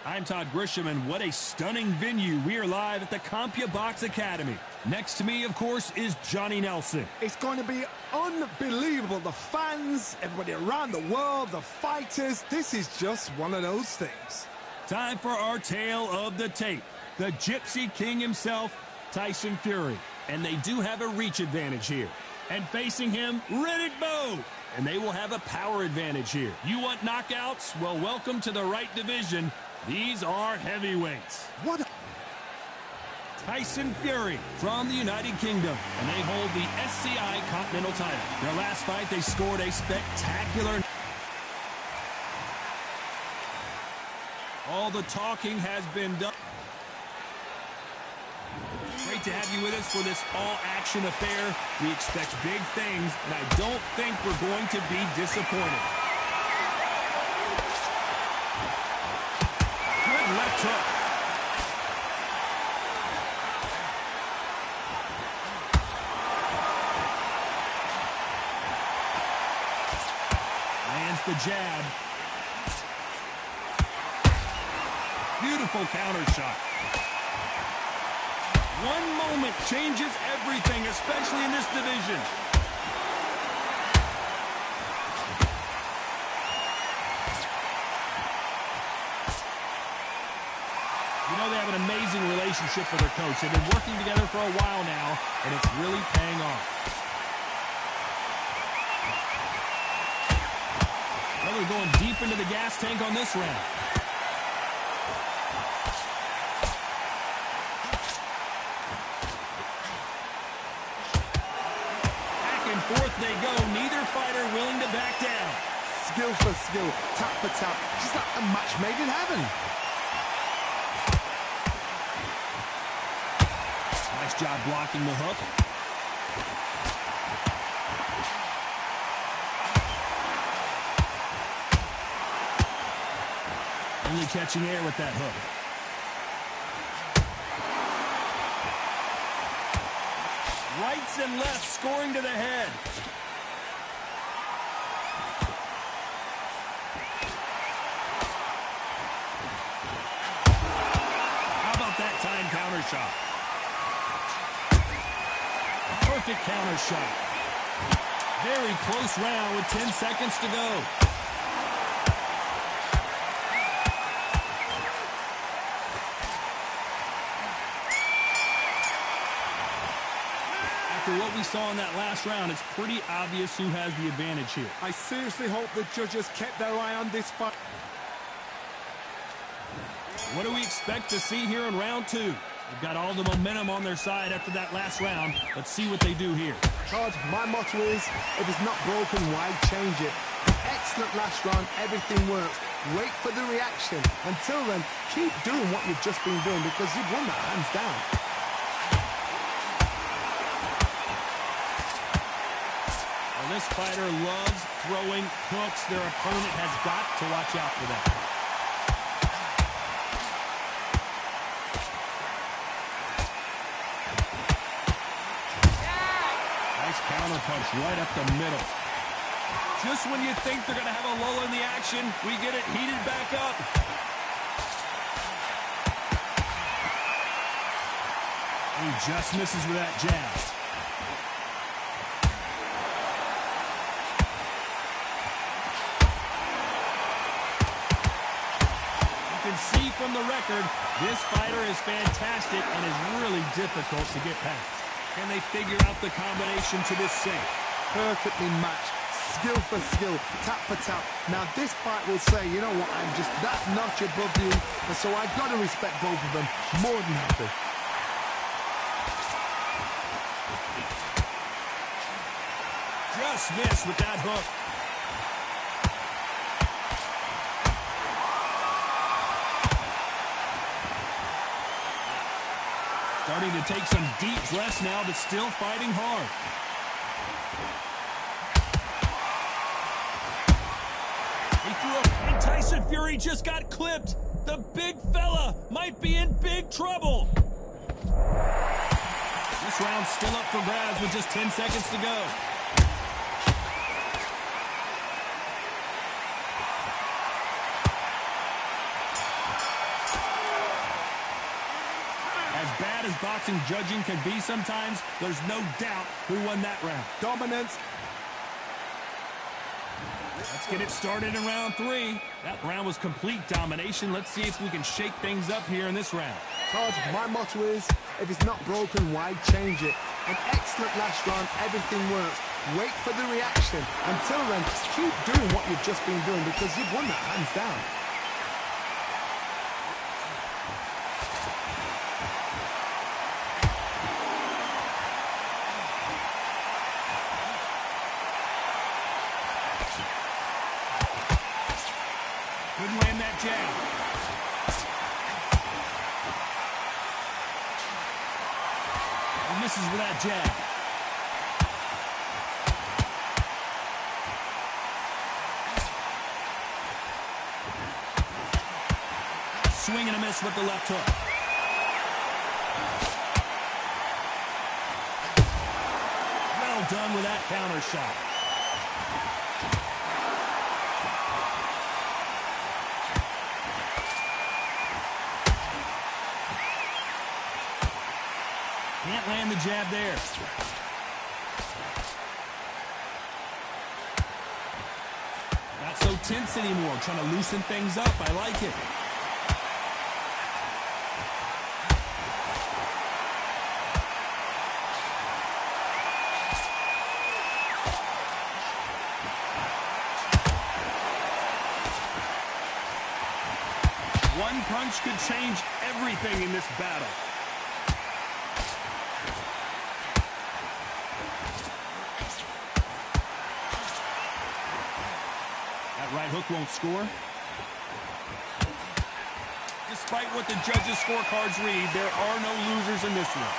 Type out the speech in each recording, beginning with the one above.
I'm Todd Grisham, and what a stunning venue. We are live at the CompuBox Academy. Next to me, of course, is Johnny Nelson. It's going to be unbelievable. The fans, everybody around the world, the fighters. This is just one of those things. Time for our tale of the tape. The Gypsy King himself, Tyson Fury. And they do have a reach advantage here. And facing him, Riddick Bowe. And they will have a power advantage here. You want knockouts? Well, welcome to the right division. These are heavyweights. What? Tyson Fury from the United Kingdom, and they hold the SCI Continental title. Their last fight, they scored a spectacular... All the talking has been done. Great to have you with us for this all-action affair. We expect big things, and I don't think we're going to be disappointed. Good left hook. Lands the jab. Beautiful counter shot. One moment changes everything, especially in this division. You know, they have an amazing relationship with their coach. They've been working together for a while now, and it's really paying off. Well, they're going deep into the gas tank on this round. Forth they go, neither fighter willing to back down. Skill for skill, tap for tap, just like a match made in heaven. Nice job blocking the hook. Only catching air with that hook. Rights and lefts scoring to the head. How about that time counter shot? Perfect counter shot. Very close round with 10 seconds to go. After what we saw in that last round, it's pretty obvious who has the advantage here. I seriously hope the judges kept their eye on this fight. What do we expect to see here in round two? They've got all the momentum on their side after that last round. Let's see what they do here. Todd, my motto is, if it's not broken, why change it? Excellent last round, everything works. Wait for the reaction. Until then, keep doing what you've just been doing because you've won that hands down. This fighter loves throwing hooks. Their opponent has got to watch out for that. Nice counter punch right up the middle. Just when you think they're going to have a lull in the action, we get it heated back up. He just misses with that jab. See from the record, this fighter is fantastic and is really difficult to get past. Can they figure out the combination to this sink? Perfectly matched, skill for skill, tap for tap. Now this fight will say, you know what, I'm just that notch above you, and so I've got to respect both of them more than happy. Just missed with that hook. Starting to take some deep breaths now, but still fighting hard. He threw up, and Tyson Fury just got clipped. The big fella might be in big trouble. This round's still up for grabs with just 10 seconds to go. bad as boxing judging can be sometimes, there's no doubt who won that round. Dominance. Let's get it started in round 3. That round was complete domination. Let's see if we can shake things up here in this round. Todd, my motto is, if it's not broken, why change it? An excellent last round, everything works. Wait for the reaction. Until then, keep doing what you've just been doing because you've won that hands down. Couldn't land that jab. And misses with that jab. Swing and a miss with the left hook. Well done with that counter shot. Can't land the jab there. Not so tense anymore. Trying to loosen things up. I like it. One punch could change everything in this battle. Right hook won't score. Despite what the judges' scorecards read, there are no losers in this one.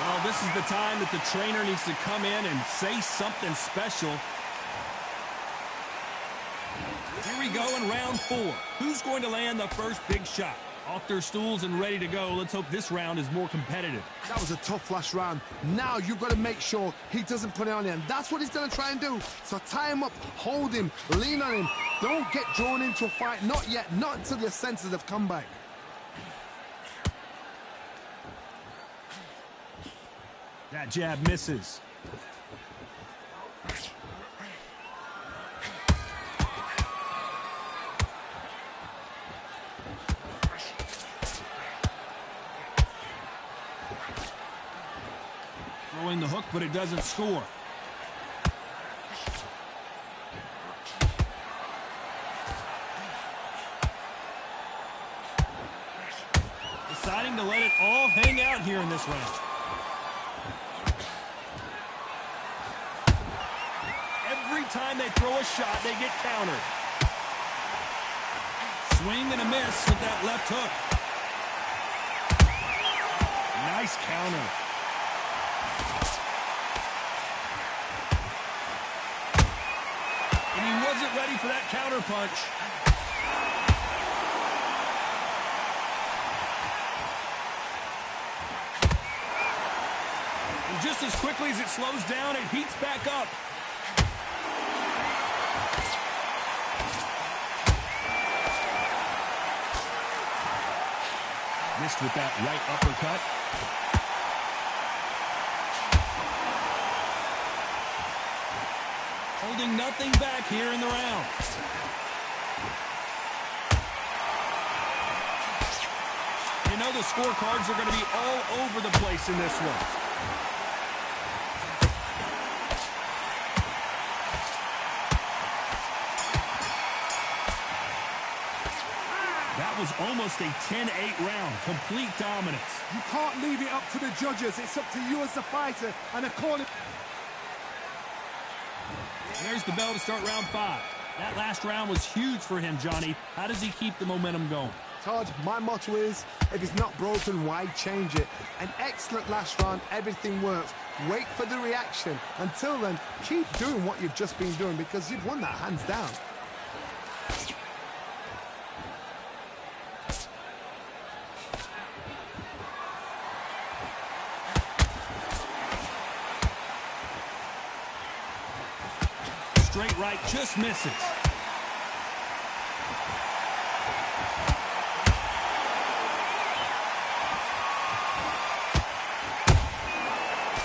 Well, this is the time that the trainer needs to come in and say something special. Here we go in round 4. Who's going to land the first big shot? Off their stools and ready to go. Let's hope this round is more competitive. That was a tough last round. Now you've got to make sure he doesn't put it on you. And that's what he's going to try and do. So tie him up, hold him, lean on him. Don't get drawn into a fight. Not yet. Not until your senses have come back. That jab misses. Throwing the hook, but it doesn't score. Deciding to let it all hang out here in this round. Every time they throw a shot, they get countered. Swing and a miss with that left hook. Nice counter. And he wasn't ready for that counter punch. And just as quickly as it slows down, it heats back up. Missed with that right uppercut. Holding nothing back here in the round. You know the scorecards are going to be all over the place in this one. That was almost a 10-8 round. Complete dominance. You can't leave it up to the judges. It's up to you as the fighter and a corner. There's the bell to start round 5. That last round was huge for him, Johnny. How does he keep the momentum going? Todd, my motto is, if it's not broken, why change it? An excellent last round, everything works. Wait for the reaction. Until then, keep doing what you've just been doing because you've won that hands down. straight right just misses.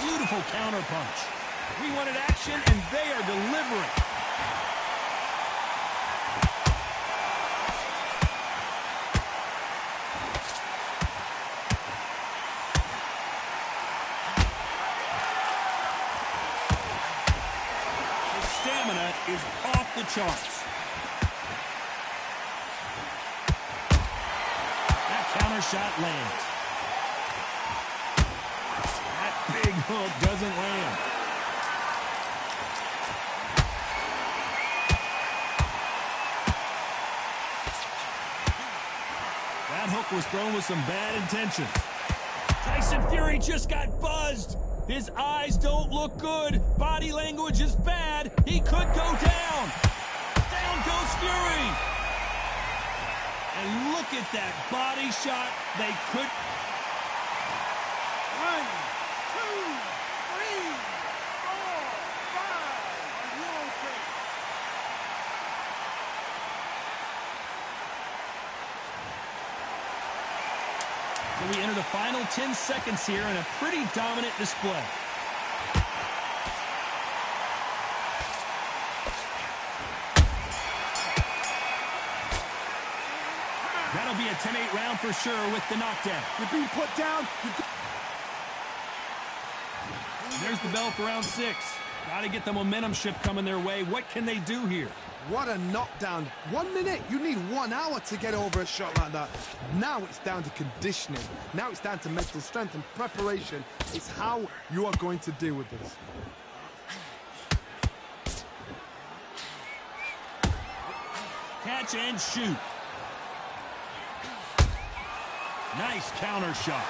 Beautiful counter punch. We wanted action, and they are delivering. His stamina is off the charts. That counter shot lands. Big hook doesn't land. That hook was thrown with some bad intentions. Tyson Fury just got buzzed. His eyes don't look good. Body language is bad. He could go down. Down goes Fury. And look at that body shot. They could... 1, 2, 3, 4, 5. Are you okay? So we enter the final 10 seconds here in a pretty dominant display. That'll be a 10-8 round for sure with the knockdown. You're being put down. There's the bell for round 6. Got to get the momentum shift coming their way. What can they do here? What a knockdown. 1 minute. You need 1 hour to get over a shot like that. Now it's down to conditioning. Now it's down to mental strength and preparation. It's how you are going to deal with this. Catch and shoot. Nice counter shot.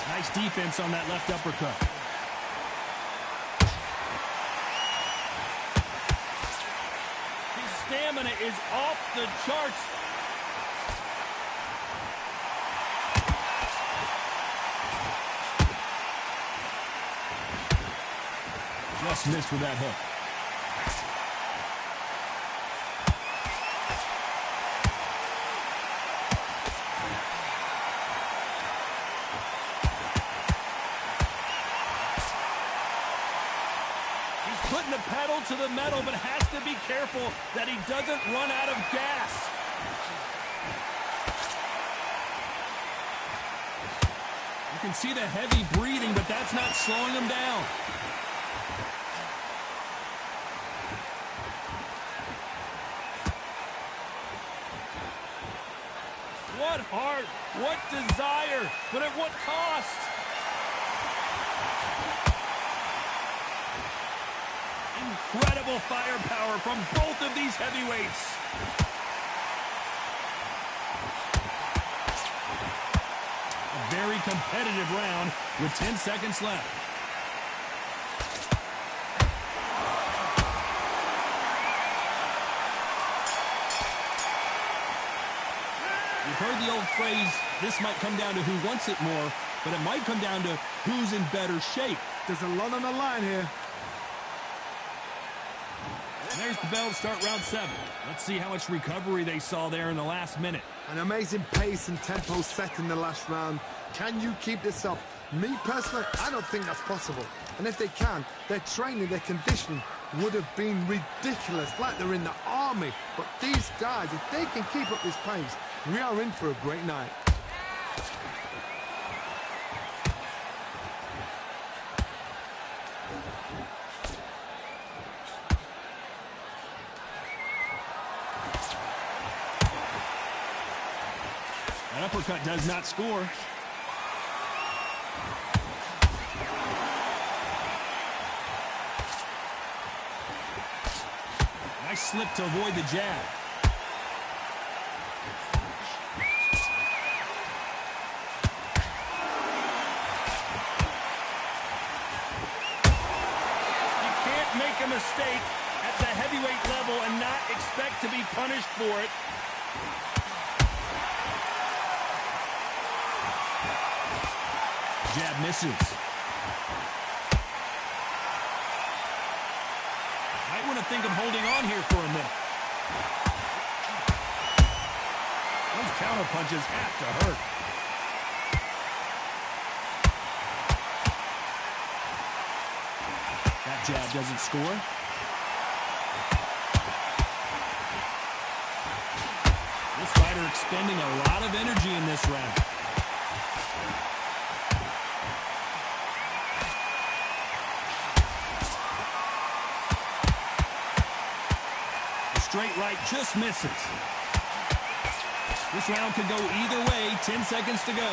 Nice defense on that left uppercut. His stamina is off the charts. Just missed with that hook. Putting the pedal to the metal, but has to be careful that he doesn't run out of gas. You can see the heavy breathing, but that's not slowing him down. What heart, what desire, but at what cost? Incredible firepower from both of these heavyweights. A very competitive round with 10 seconds left. You've heard the old phrase, this might come down to who wants it more, but it might come down to who's in better shape. There's a lot on the line here. And there's the bell to start round 7. Let's see how much recovery they saw there in the last minute. An amazing pace and tempo set in the last round. Can you keep this up? Me personally, I don't think that's possible. And if they can, their training, their conditioning would have been ridiculous, like they're in the army. But these guys, if they can keep up this pace, we are in for a great night. That uppercut does not score. Nice slip to avoid the jab. You can't make a mistake at the heavyweight level and not expect to be punished for it. jab misses. Might want to think of holding on here for a minute. Those counter punches have to hurt. That jab doesn't score. This fighter expending a lot of energy in this round. The straight right just misses. This round could go either way. 10 seconds to go.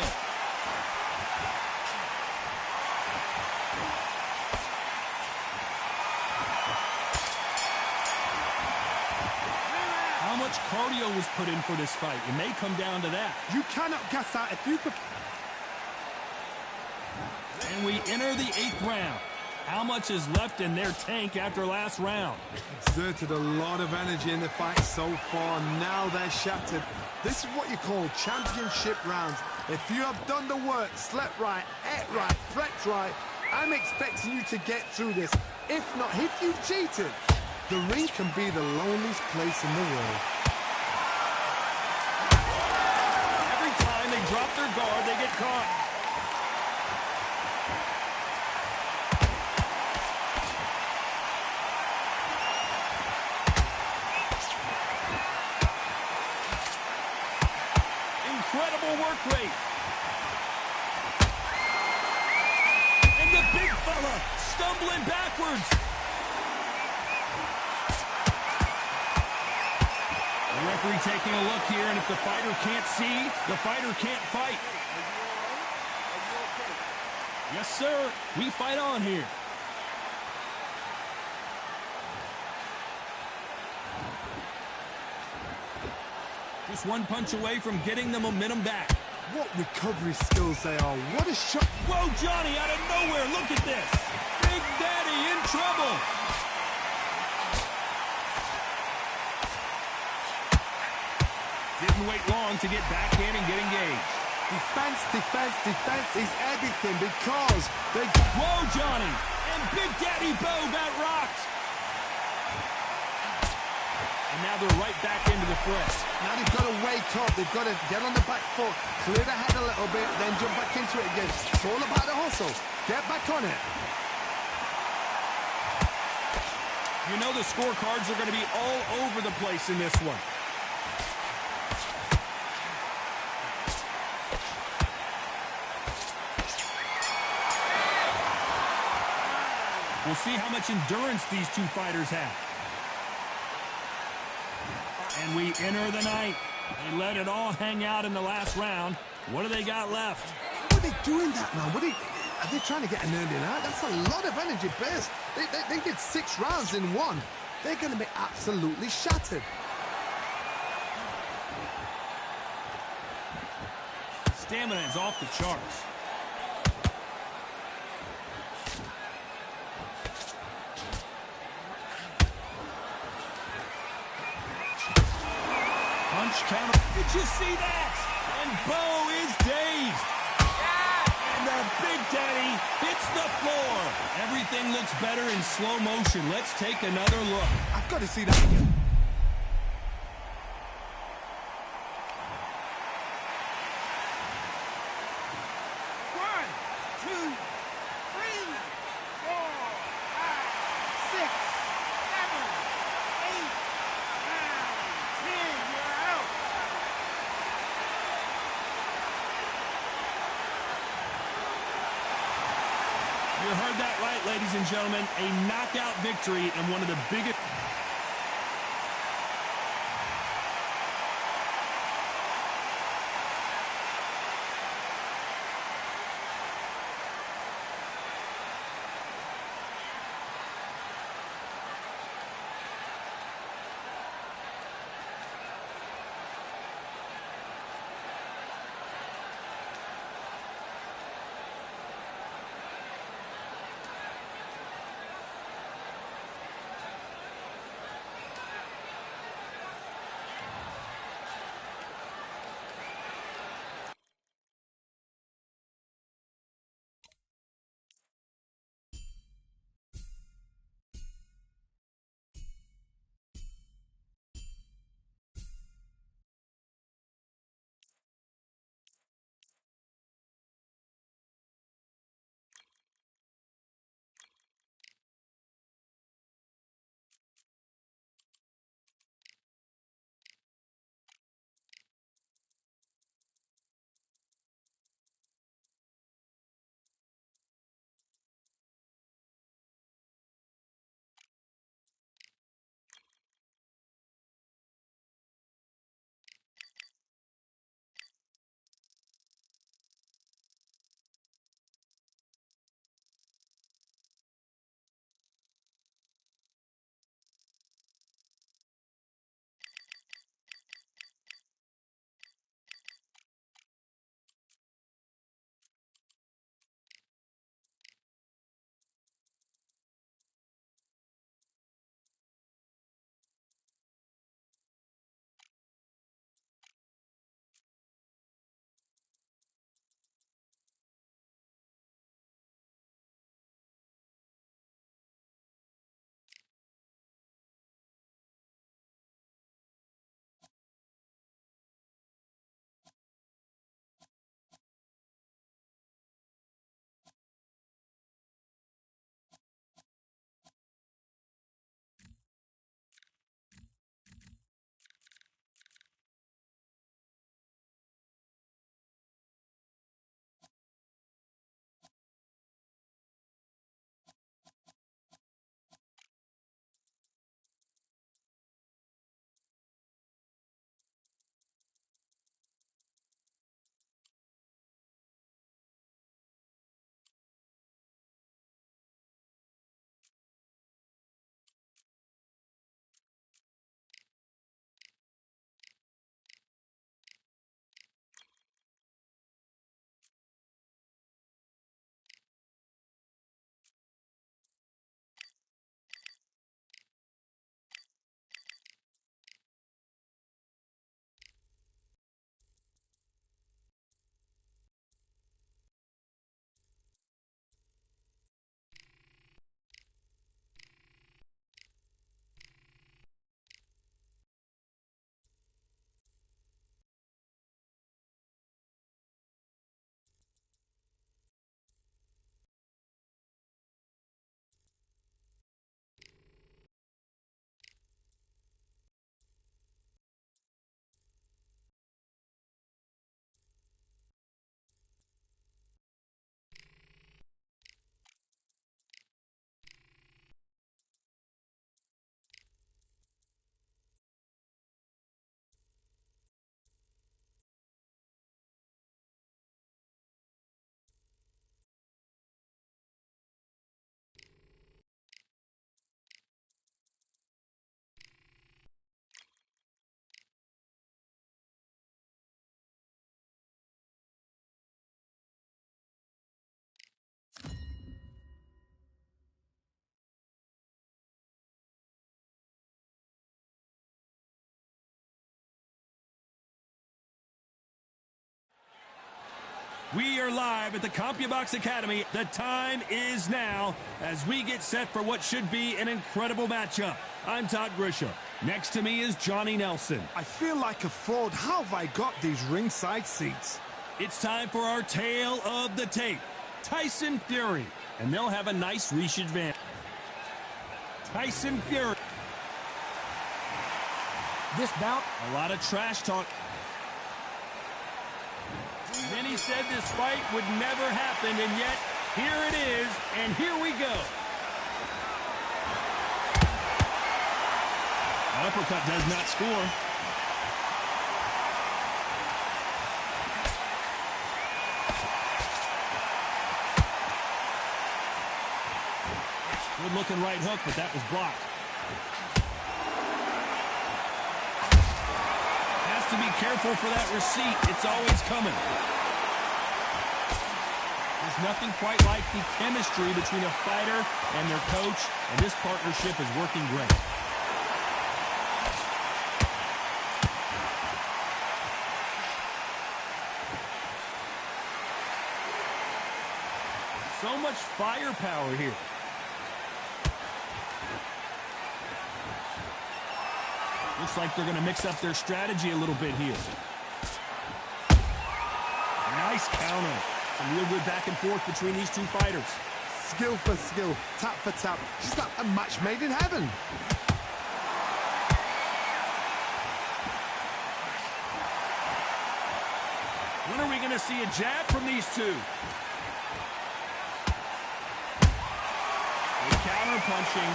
How much cardio was put in for this fight? It may come down to that. You cannot gas out if you... And we enter the 8th round. How much is left in their tank after last round? Exerted a lot of energy in the fight so far. Now they're shattered. This is what you call championship rounds. If you have done the work, slept right, ate right, prepped right, I'm expecting you to get through this. If not, if you've cheated, the ring can be the loneliest place in the world. Every time they drop their guard, they get caught. Incredible work rate. And the big fella stumbling backwards. The referee taking a look here, and if the fighter can't see, the fighter can't fight. Yes, sir. We fight on here. Just one punch away from getting the momentum back. What recovery skills they are. What a shot. Whoa, Johnny, out of nowhere. Look at this. Big Daddy in trouble. Didn't wait long to get back in and get engaged. Defense, defense, defense is everything because they... Whoa, Johnny. And Big Daddy Bo got rocked. And now they're right back into the fray. Now they've got to wake up. They've got to get on the back foot, clear the head a little bit, then jump back into it again. It's all about the hustle. Get back on it. You know the scorecards are going to be all over the place in this one. We'll see how much endurance these two fighters have. And we enter the 9th. They let it all hang out in the last round. What do they got left? What are they doing that now? Are they trying to get an early out? That's a lot of energy burst. They did 6 rounds in one. They're going to be absolutely shattered. Stamina is off the charts. Punch counter. Did you see that? And Bo is dazed. And the Big Daddy hits the floor. Everything looks better in slow motion. Let's take another look. I've got to see that again. You heard that right, ladies and gentlemen. A knockout victory and one of the biggest... We are live at the CompuBox Academy. The time is now as we get set for what should be an incredible matchup. I'm Todd Grisham. Next to me is Johnny Nelson. I feel like a fraud. How have I got these ringside seats? It's time for our tale of the tape. Tyson Fury. And they'll have a nice reach advantage. Tyson Fury. This bout, a lot of trash talk. Many said this fight would never happen, and yet here it is, and here we go. An uppercut does not score. Good looking right hook, but that was blocked. Has to be careful for that receipt. It's always coming. There's nothing quite like the chemistry between a fighter and their coach, and this partnership is working great. So much firepower here. Looks like they're going to mix up their strategy a little bit here. Nice counter. Some real good back and forth between these two fighters. Skill for skill, tap for tap. Just like a match made in heaven. When are we going to see a jab from these two? Good counter punching.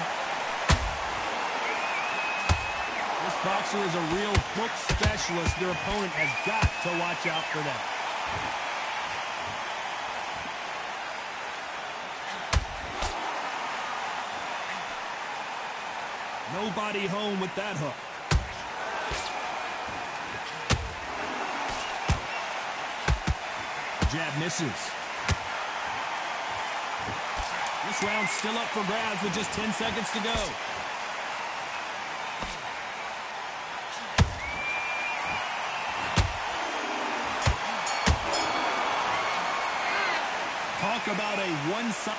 This boxer is a real hook specialist. Their opponent has got to watch out for that. Nobody home with that hook. Jab misses. This round's still up for grabs with just 10 seconds to go. Talk about a one-side.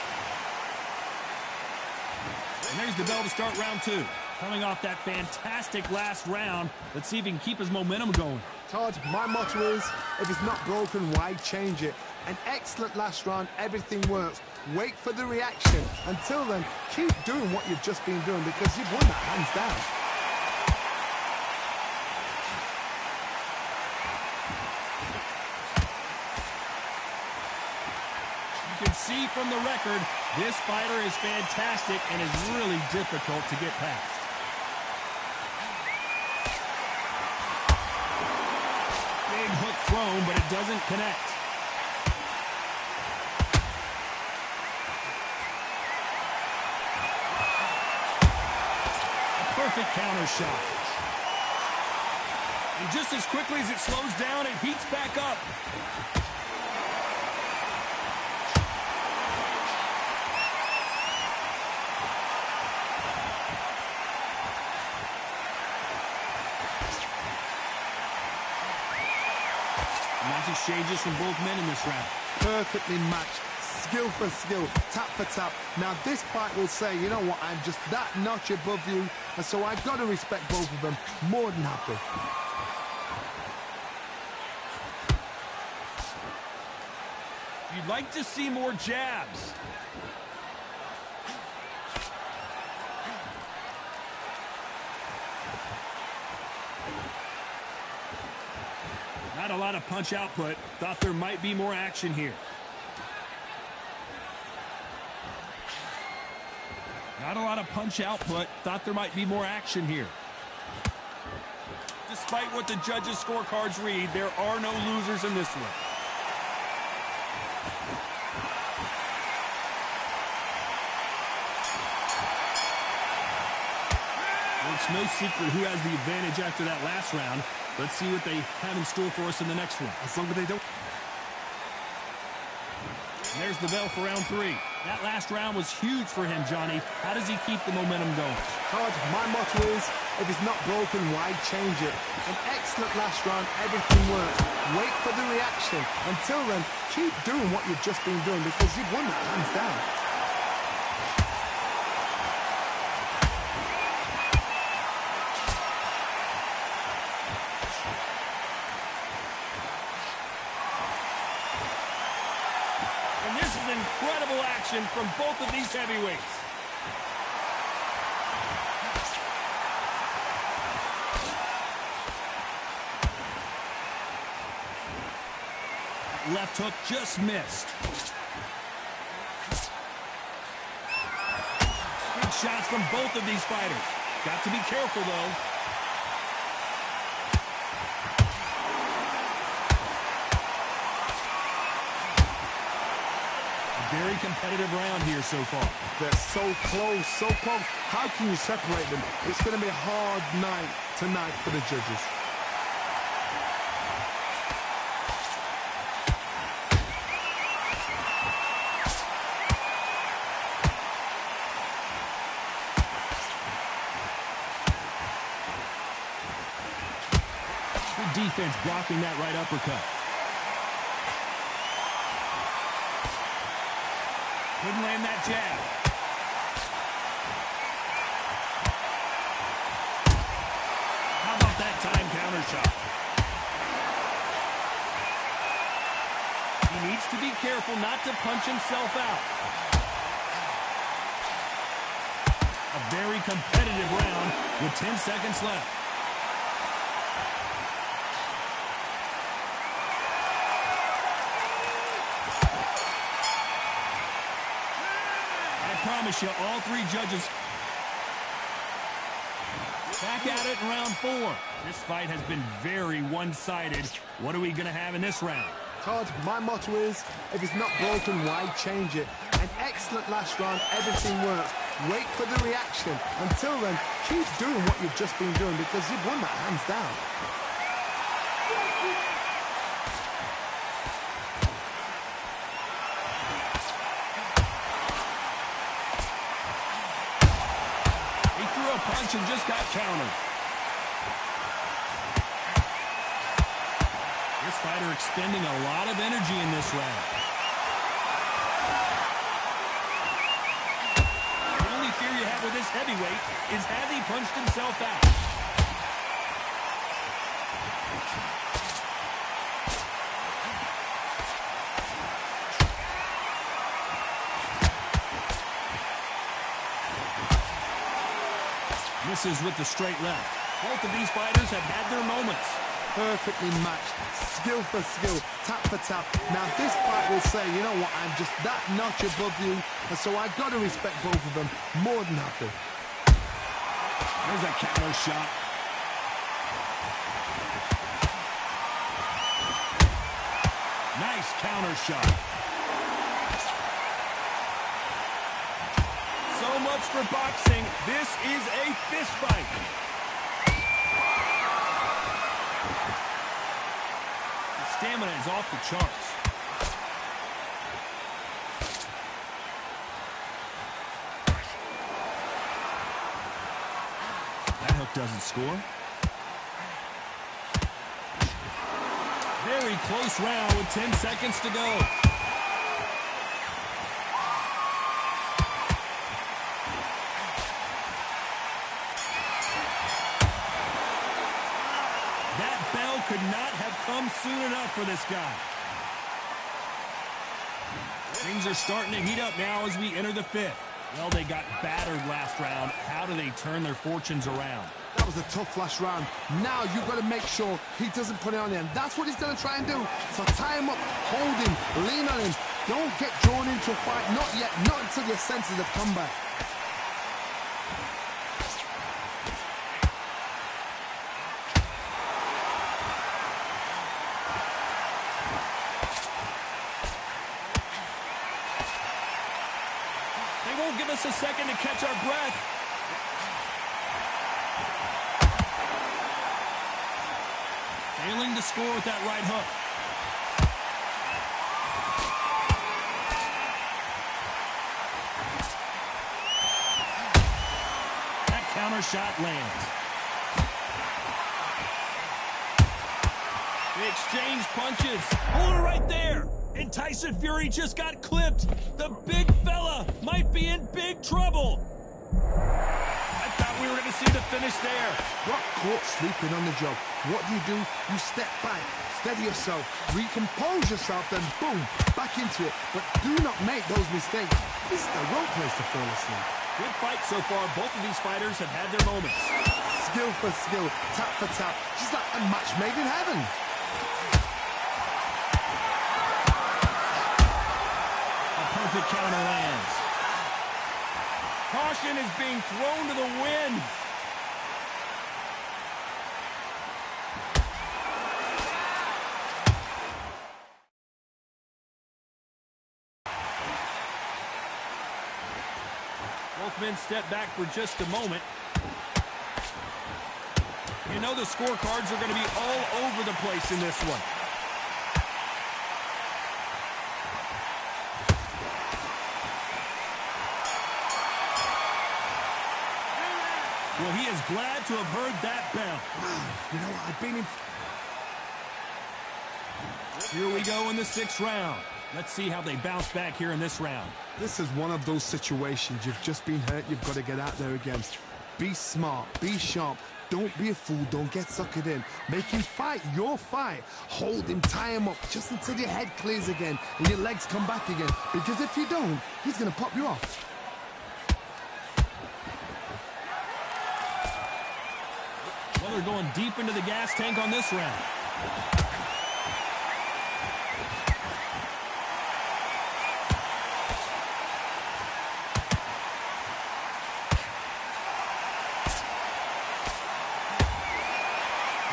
And there's the bell to start round two. Coming off that fantastic last round, let's see if he can keep his momentum going. Todd, my motto is, if it's not broken, why change it? An excellent last round, everything works. Wait for the reaction. Until then, keep doing what you've just been doing because you've won that hands down. You can see from the record, this fighter is fantastic and is really difficult to get past. Big hook thrown, but it doesn't connect. A perfect counter shot. And just as quickly as it slows down, it heats back up. Nice exchanges from both men in this round. Perfectly matched, skill for skill, tap for tap. Now this fight will say, you know what, I'm just that notch above you, and so I've got to respect both of them. More than happy. You'd like to see more jabs. Not a lot of punch output. Thought there might be more action here. Not a lot of punch output. Thought there might be more action here. Despite what the judges' scorecards read, there are no losers in this one. Well, it's no secret who has the advantage after that last round. Let's see what they have in store for us in the next one. As long as they don't... And there's the bell for round three. That last round was huge for him, Johnny. How does he keep the momentum going? Todd, my motto is, if it's not broken, why change it? An excellent last round, everything works. Wait for the reaction. Until then, keep doing what you've just been doing because you've won that hands down. Incredible action from both of these heavyweights. Left hook just missed. Big shots from both of these fighters. Got to be careful, though. Very competitive round here so far. They're so close, so close. How can you separate them? It's going to be a hard night tonight for the judges. Good defense blocking that right uppercut. Couldn't land that jab. How about that time counter shot? He needs to be careful not to punch himself out. A very competitive round with 10 seconds left. I promise you, all three judges back at it in round 4. This fight has been very one-sided. What are we going to have in this round? Todd, my motto is, if it's not broken, why change it? An excellent last round, everything works. Wait for the reaction. Until then, keep doing what you've just been doing because you've won that hands down. Punch and just got countered. This fighter expending a lot of energy in this round. The only fear you have with this heavyweight is has he punched himself out? Misses with the straight left. Both of these fighters have had their moments. Perfectly matched, skill for skill, tap for tap. Now this fight will say, you know what, I'm just that notch above you, and so I've got to respect both of them more than happy. There's a counter shot. Nice counter shot. So much for boxing. This is a fist fight. The stamina is off the charts. That hook doesn't score. Very close round with 10 seconds to go. Could not have come soon enough for this guy. Things are starting to heat up now as we enter the 5th. Well, they got battered last round. How do they turn their fortunes around? That was a tough last round. Now you've got to make sure he doesn't put it on you, and that's what he's going to try and do. So tie him up, hold him, lean on him. Don't get drawn into a fight. Not yet, not until your senses have come back. Give us a second to catch our breath. Failing to score with that right hook. counter shot lands. They exchange punches. Hold it right there. And Tyson Fury just got clipped. The big fella might be in big trouble. I thought we were going to see the finish there. Got caught sleeping on the job. What do? You step back, steady yourself, recompose yourself, then boom, back into it. But do not make those mistakes. This is the wrong place to fall asleep. Good fight so far. Both of these fighters have had their moments. Skill for skill, tap for tap, just like a match made in heaven. Perfect counter lands. Caution is being thrown to the wind. Both men step back for just a moment. You know the scorecards are going to be all over the place in this one. Well, he is glad to have heard that bell. You know, I've been in... Here we go in the 6th round. Let's see how they bounce back here in this round. This is one of those situations. You've just been hurt. You've got to get out there again. Be smart. Be sharp. Don't be a fool. Don't get suckered in. Make him fight your fight. Hold him. Tie him up just until your head clears again and your legs come back again. Because if you don't, he's going to pop you off. Well, they're going deep into the gas tank on this round.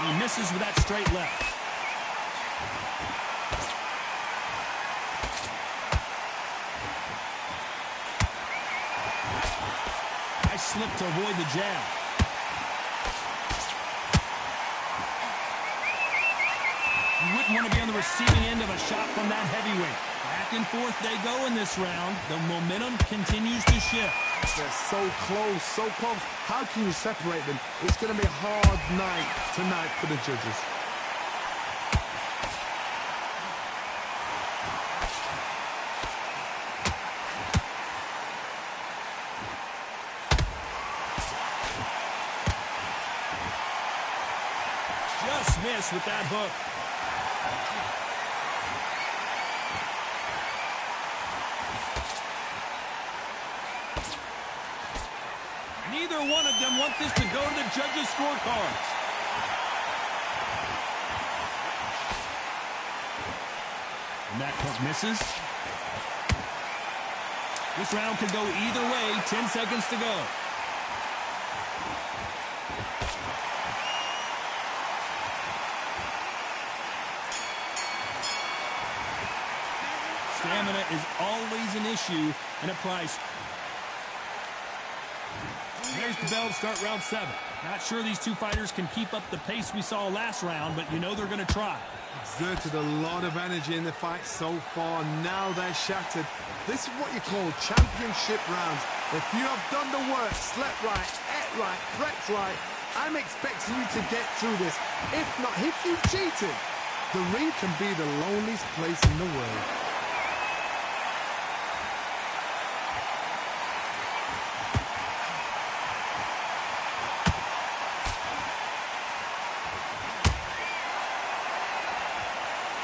He misses with that straight left. Nice slip to avoid the jab. You wouldn't want to be on the receiving end of a shot from that heavyweight. Back and forth they go in this round. The momentum continues to shift. They're so close, so close. How can you separate them? It's going to be a hard night tonight for the judges. Just missed with that hook. Neither one of them want this to go to the judges' scorecards. And that hook misses. This round could go either way. 10 seconds to go. Stamina is always an issue and a price. There's the bell to start round 7. Not sure these two fighters can keep up the pace we saw last round, but you know they're going to try. Exerted a lot of energy in the fight so far. Now they're shattered. This is what you call championship rounds. If you have done the work, slept right, ate right, prepped right, I'm expecting you to get through this. If not, if you've cheated, the ring can be the loneliest place in the world.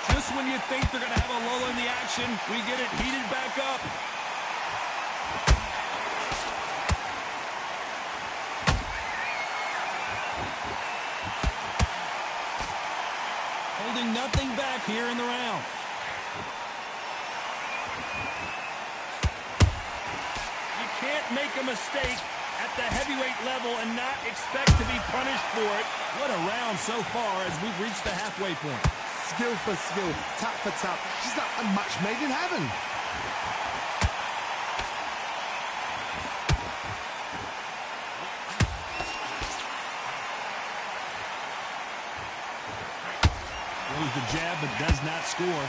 Just when you think they're going to have a lull in the action, we get it heated back up. Holding nothing back here in the round. You can't make a mistake at the heavyweight level and not expect to be punished for it. What a round so far as we've reached the halfway point. Skill for skill, tap for tap, just like a match made in heaven. Throws the jab but does not score.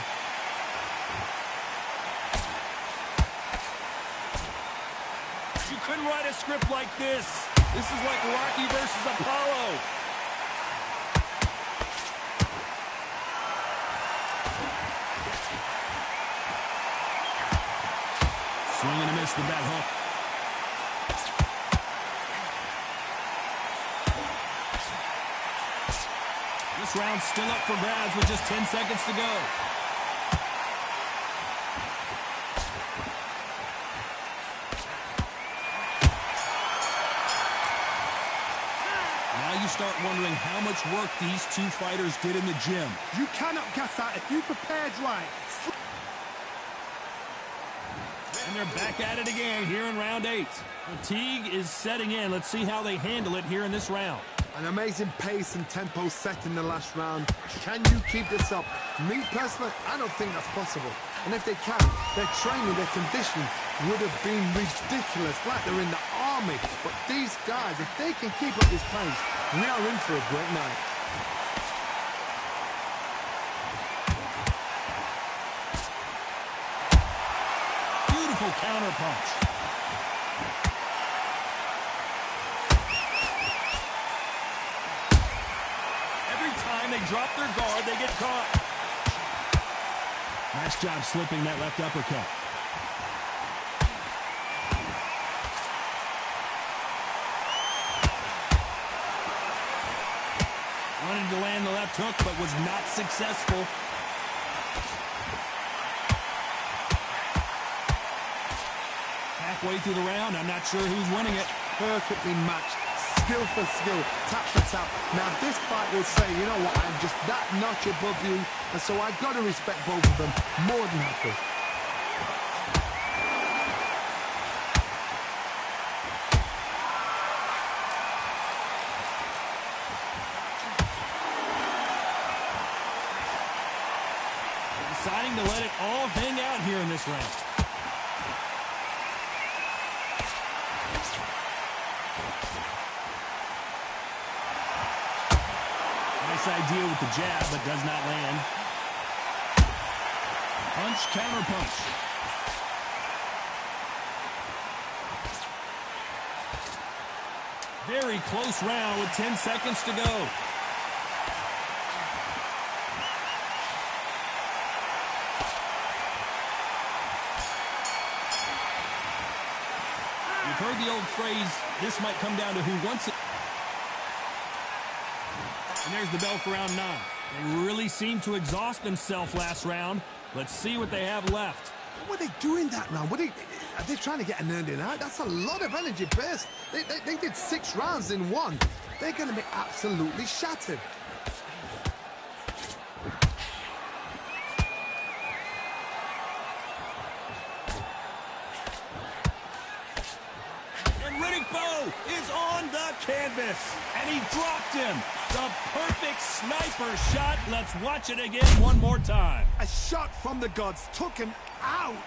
You couldn't write a script like this. This is like Rocky versus Apollo. Swing and a miss with that hook. This round's still up for grabs with just 10 seconds to go. Now you start wondering how much work these two fighters did in the gym. You cannot guess that if you prepared right. And they're back at it again here in round 8. Fatigue is setting in. Let's see how they handle it here in this round. An amazing pace and tempo set in the last round. Can you keep this up? Me personally, I don't think that's possible. And if they can, their training, their conditioning would have been ridiculous, like they're in the army. But these guys, if they can keep up this pace, we are in for a great night. Beautiful counter punch. They drop their guard, they get caught. Nice job slipping that left uppercut. Wanted to land the left hook, but was not successful. Halfway through the round, I'm not sure who's winning it. Perfectly matched. Skill for skill, tap for tap. Now this fight will say, you know what, I'm just that notch above you, and so I've got to respect both of them more than happy. Deciding to let it all hang out here in this round. Idea with the jab, but does not land. Punch, counter punch. Very close round with 10 seconds to go. You've heard the old phrase, this might come down to who wants it. And there's the bell for round 9. They really seemed to exhaust themselves last round. Let's see what they have left. What were they doing that round? Are they trying to get an earning out? That's a lot of energy burst. They did 6 rounds in one. They're going to be absolutely shattered. Is on the canvas, and he dropped him. The perfect sniper shot. Let's watch it again one more time. A shot from the gods took him out. 1,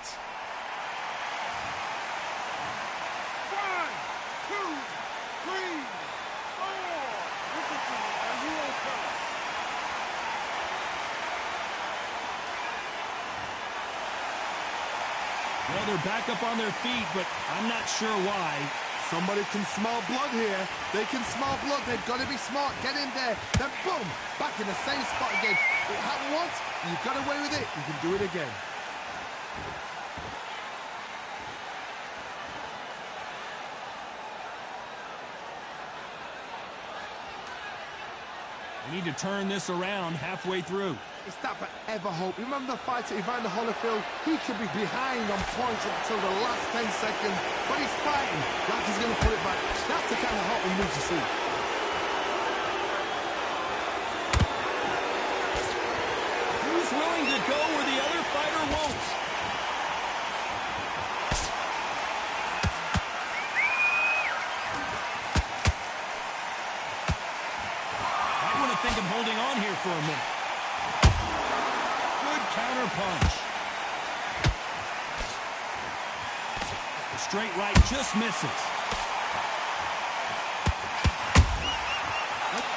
2, 3, 4. Listen to me. Are you okay? Well, they're back up on their feet, but I'm not sure why. Somebody can smell blood here. They can smell blood. They've got to be smart. Get in there. Then boom, back in the same spot again. It happened once. You got away with it. You can do it again. We need to turn this around halfway through. It's that forever hope. Remember the fighter Evander Holyfield? He could be behind on points until the last 10 seconds, but he's fighting like he's going to put it back. That's the kind of hope we need to see. Who's willing to go where the other fighter won't? Might want to think of holding on here for a minute. Counter punch. The straight right just misses.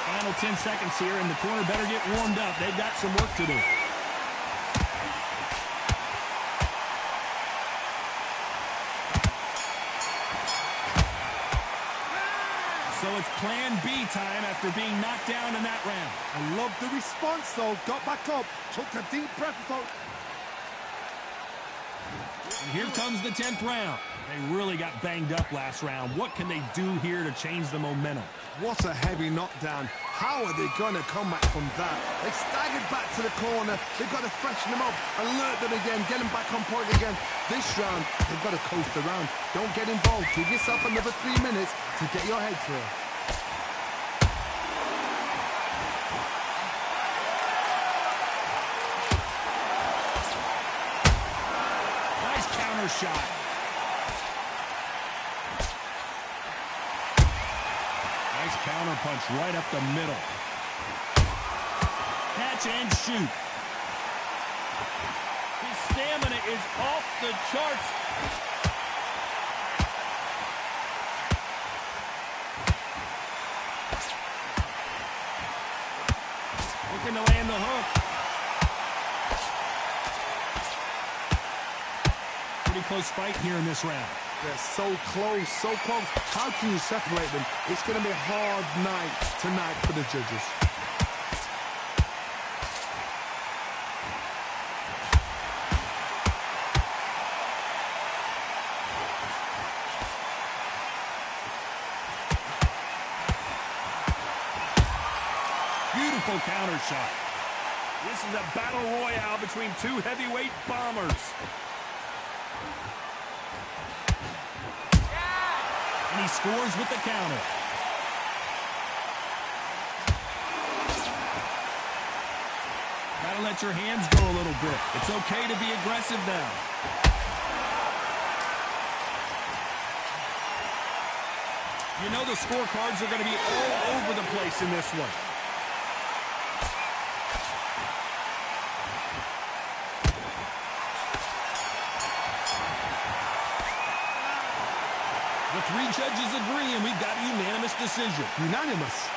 Final 10 seconds here, and the corner better get warmed up. They've got some work to do. plan B time after being knocked down in that round. I love the response, though. Got back up, took a deep breath and thought... And here comes the 10th round. They really got banged up last round. What can they do here to change the momentum? What a heavy knockdown. How are they going to come back from that? They staggered back to the corner. They've got to freshen them up, alert them again, get them back on point again. This round, they've got to coast around. Don't get involved. Give yourself another 3 minutes to get your head clear. Nice counter shot. Nice counter punch right up the middle. Catch and shoot. His stamina is off the charts. Looking to land the hook. Pretty close fight here in this round. They're so close, so close. How can you separate them? It's going to be a hard night tonight for the judges. Beautiful counter shot. This is a battle royale between two heavyweight bombers. And he scores with the counter. Gotta let your hands go a little bit. It's okay to be aggressive now. You know the scorecards are going to be all over the place in this one. The 3 judges agree, and we've got a unanimous decision. Unanimous.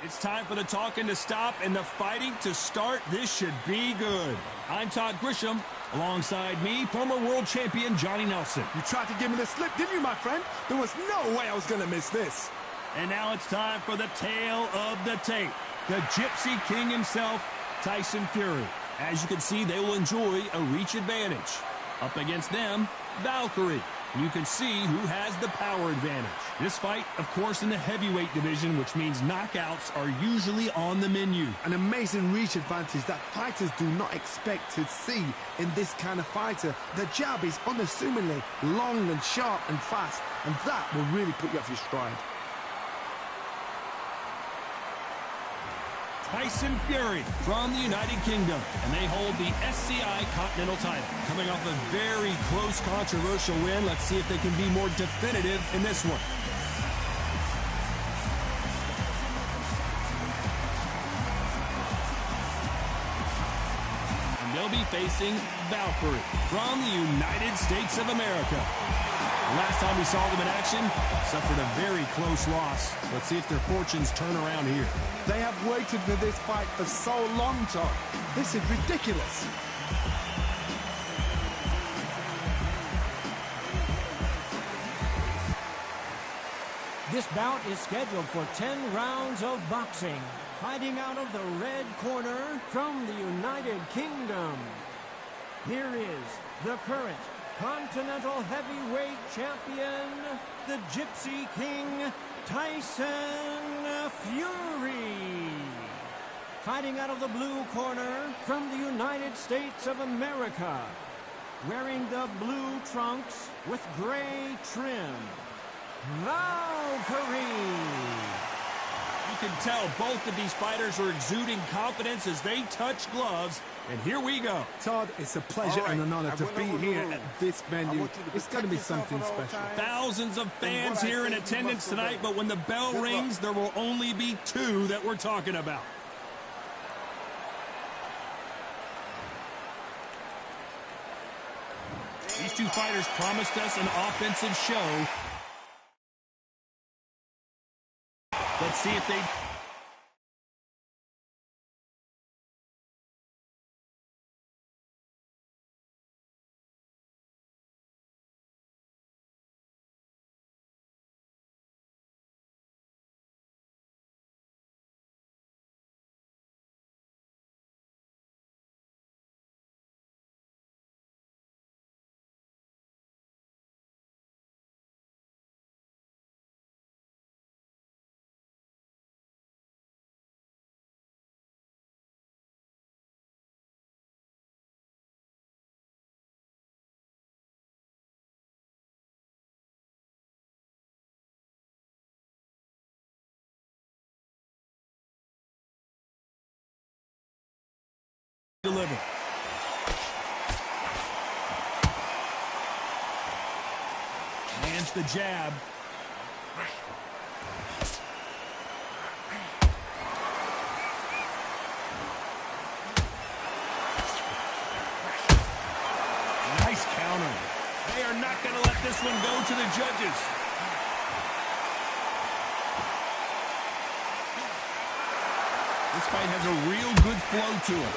It's time for the talking to stop and the fighting to start. This should be good. I'm Todd Grisham. Alongside me, former world champion Johnny Nelson. You tried to give me the slip, didn't you, my friend? There was no way I was going to miss this. And now it's time for the tale of the tape. The Gypsy King himself, Tyson Fury. As you can see, they will enjoy a reach advantage. Up against them, Valkyrie. You can see who has the power advantage. This fight, of course, in the heavyweight division, which means knockouts are usually on the menu. An amazing reach advantage that fighters do not expect to see in this kind of fighter. The jab is unassumingly long and sharp and fast, and that will really put you off your stride. Tyson Fury from the United Kingdom, and they hold the SCI Continental title. Coming off a very close, controversial win, let's see if they can be more definitive in this one. And they'll be facing Valkyrie from the United States of America. Last time we saw them in action, suffered a very close loss. Let's see if their fortunes turn around here. They have waited for this fight for so long, Todd. This is ridiculous. This bout is scheduled for 10 rounds of boxing. Fighting out of the red corner from the United Kingdom. Here is the current Continental Heavyweight Champion, the Gypsy King, Tyson Fury. Fighting out of the blue corner from the United States of America. Wearing the blue trunks with gray trim, Valkyrie. You can tell both of these fighters are exuding confidence as they touch gloves. And here we go. Todd, it's a pleasure and an honor to be here at this venue. It's going to be something special. Thousands of fans here in attendance tonight, but when the bell rings, there will only be two that we're talking about. These two fighters promised us an offensive show. Let's see if they... deliver. Lands the jab. Nice counter. They are not going to let this one go to the judges. This fight has a real good flow to it.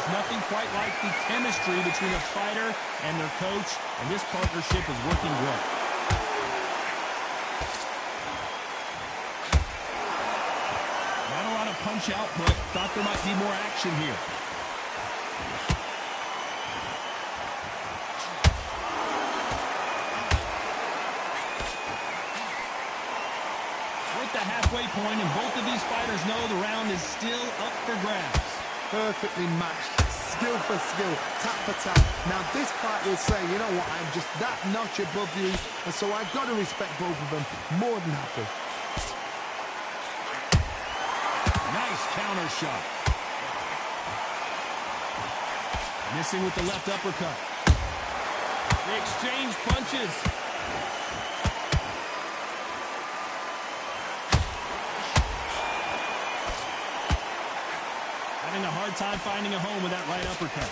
Nothing quite like the chemistry between a fighter and their coach, and this partnership is working great. Not a lot of punch output. Thought there might be more action here. We're at the halfway point, and both of these fighters know the round is still up for grabs. Perfectly matched, skill for skill, tap for tap. Now this fight will say, you know what, I'm just that notch above you, and so I've got to respect both of them more than happy. Nice counter shot. Missing with the left uppercut. They exchange punches. Having a hard time finding a home with that right uppercut.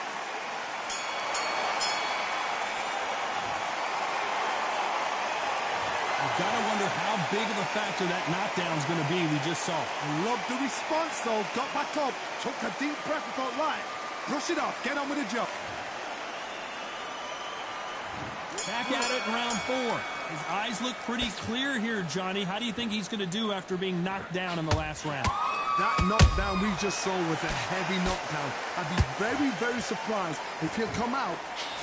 You've got to wonder how big of a factor that knockdown is going to be we just saw. Loved the response, though. Got back up, took a deep breath and thought, right, brush it off, get on with the job. Back at it in round 4. His eyes look pretty clear here, Johnny. How do you think he's going to do after being knocked down in the last round? That knockdown we just saw was a heavy knockdown. I'd be very, very surprised if he'll come out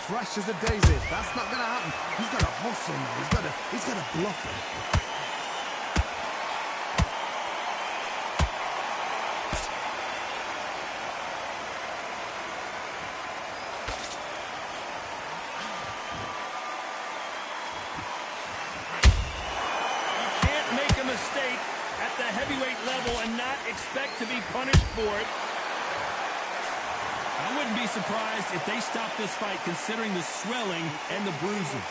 fresh as a daisy. That's not going to happen. He's got to hustle now. He's got to bluff it. Mistake at the heavyweight level and not expect to be punished for it. I wouldn't be surprised if they stop this fight considering the swelling and the bruising.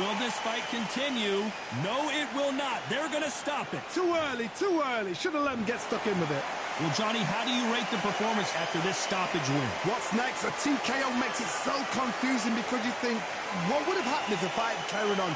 Will this fight continue? No, it will not. They're going to stop it. Too early, too early. Should have let him get stuck in with it. Well, Johnny, how do you rate the performance after this stoppage win? What's next? A TKO makes it so confusing because you think, what would have happened if the fight carried on?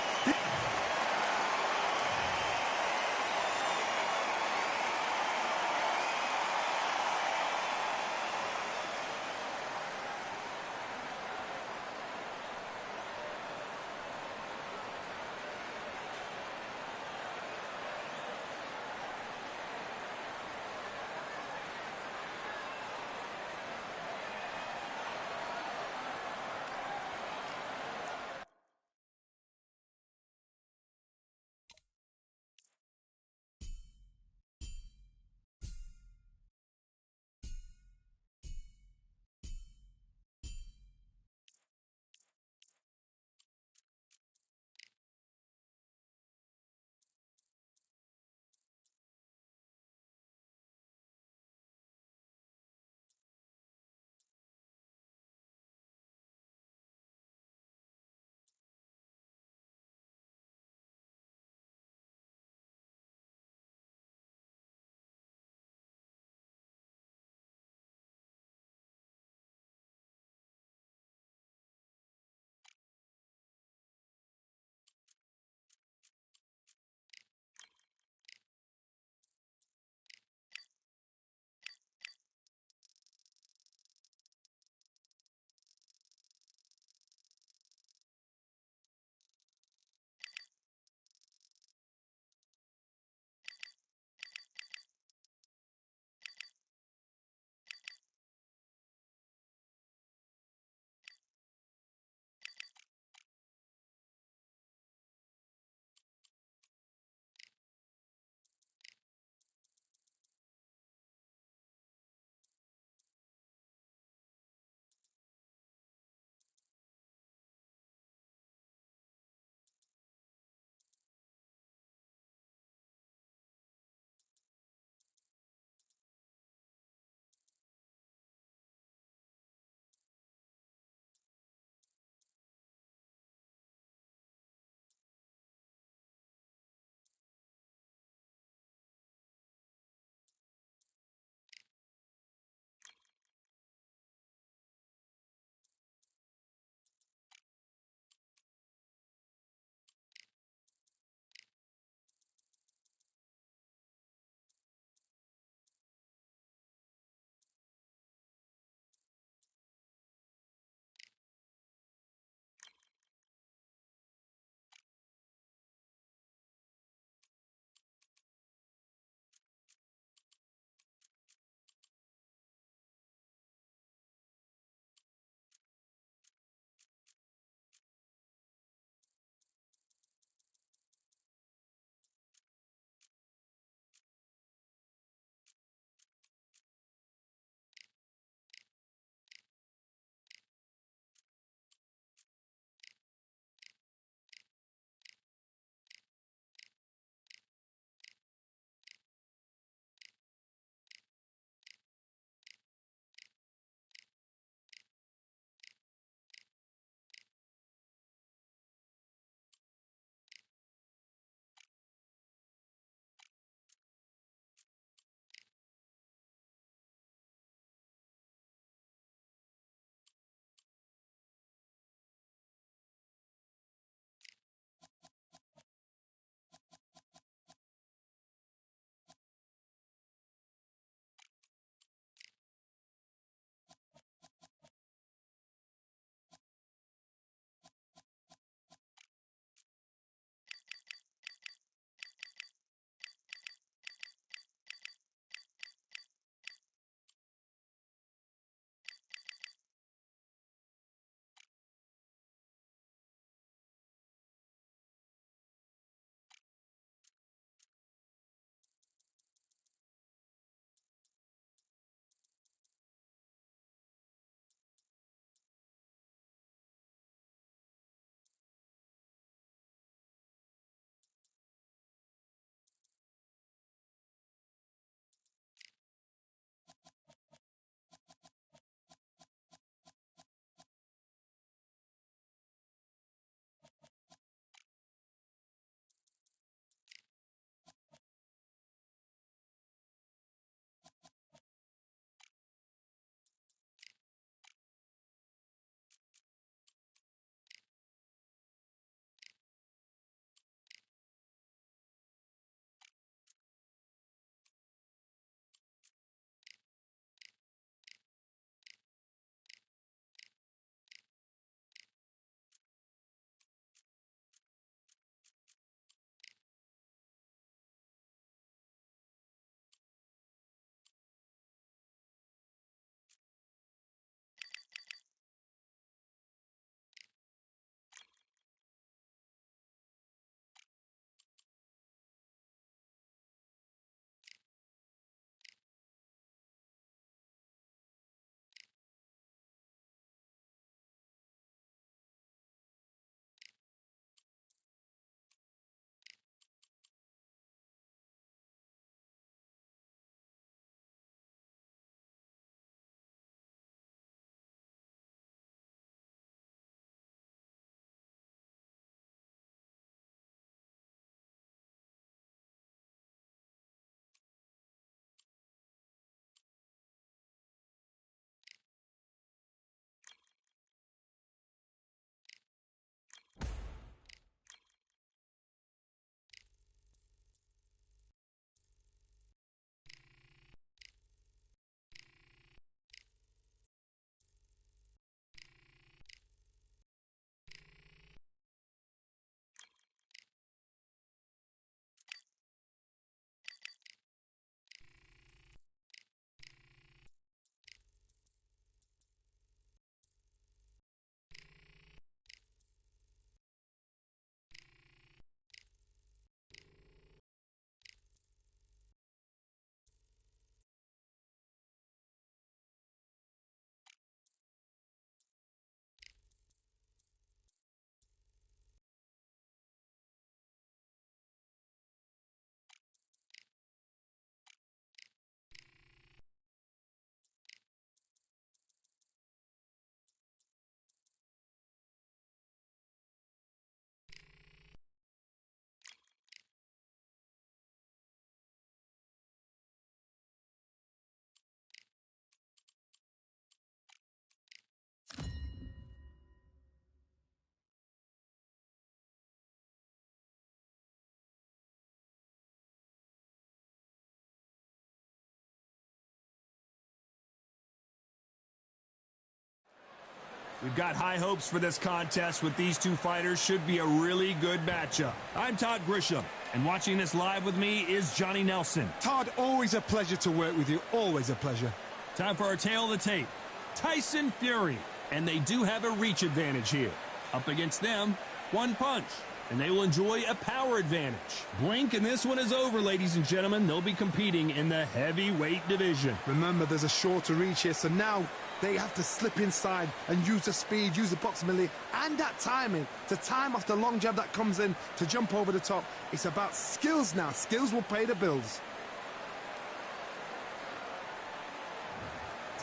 We've got high hopes for this contest with these two fighters. Should be a really good matchup. I'm Todd Grisham, and watching this live with me is Johnny Nelson. Todd, always a pleasure to work with you. Always a pleasure. Time for our tail of the tape. Tyson Fury. And they do have a reach advantage here. Up against them, one punch. And they will enjoy a power advantage. Blink and this one is over, ladies and gentlemen. They'll be competing in the heavyweight division. Remember, there's a shorter reach here, so now they have to slip inside and use the speed, use the proximity, and that timing to time off the long jab that comes in to jump over the top. It's about skills now. Skills will pay the bills.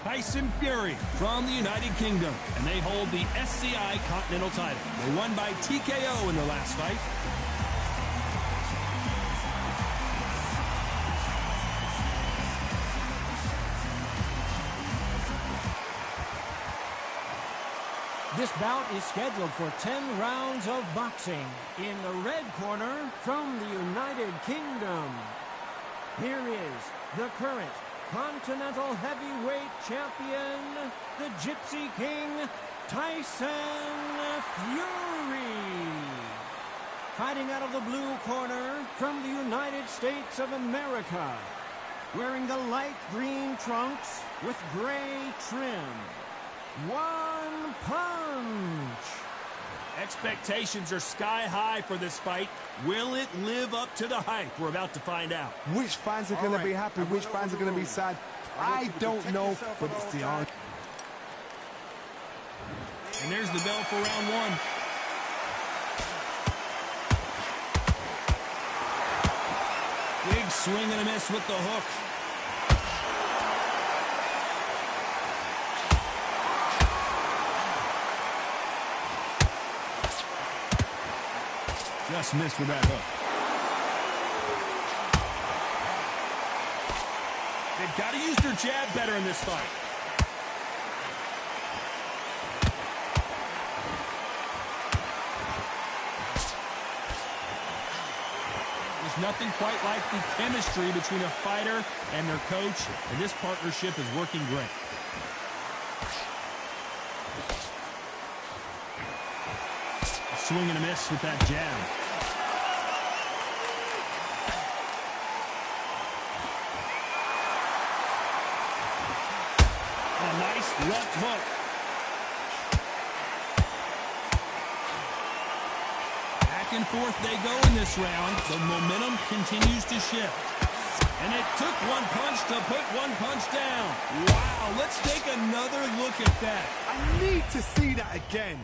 Tyson Fury from the United Kingdom, and they hold the SCI Continental title. They won by TKO in their last fight. This bout is scheduled for 10 rounds of boxing. In the red corner, from the United Kingdom, here is the current Continental Heavyweight Champion, the Gypsy King, Tyson Fury. Fighting out of the blue corner, from the United States of America, wearing the light green trunks with gray trim. One punch. Expectations are sky high for this fight. Will it live up to the hype? We're about to find out. Which fans are going to be happy? Which fans are going to be sad? I don't know, but it's the art. And there's the bell for round one. Big swing and a miss with the hook. Just missed with that hook. They've got to use their jab better in this fight. There's nothing quite like the chemistry between a fighter and their coach, and this partnership is working great. A swing and a miss with that jab. A nice left hook. Back and forth they go in this round. The momentum continues to shift. And it took one punch to put one punch down. Wow, let's take another look at that. I need to see that again.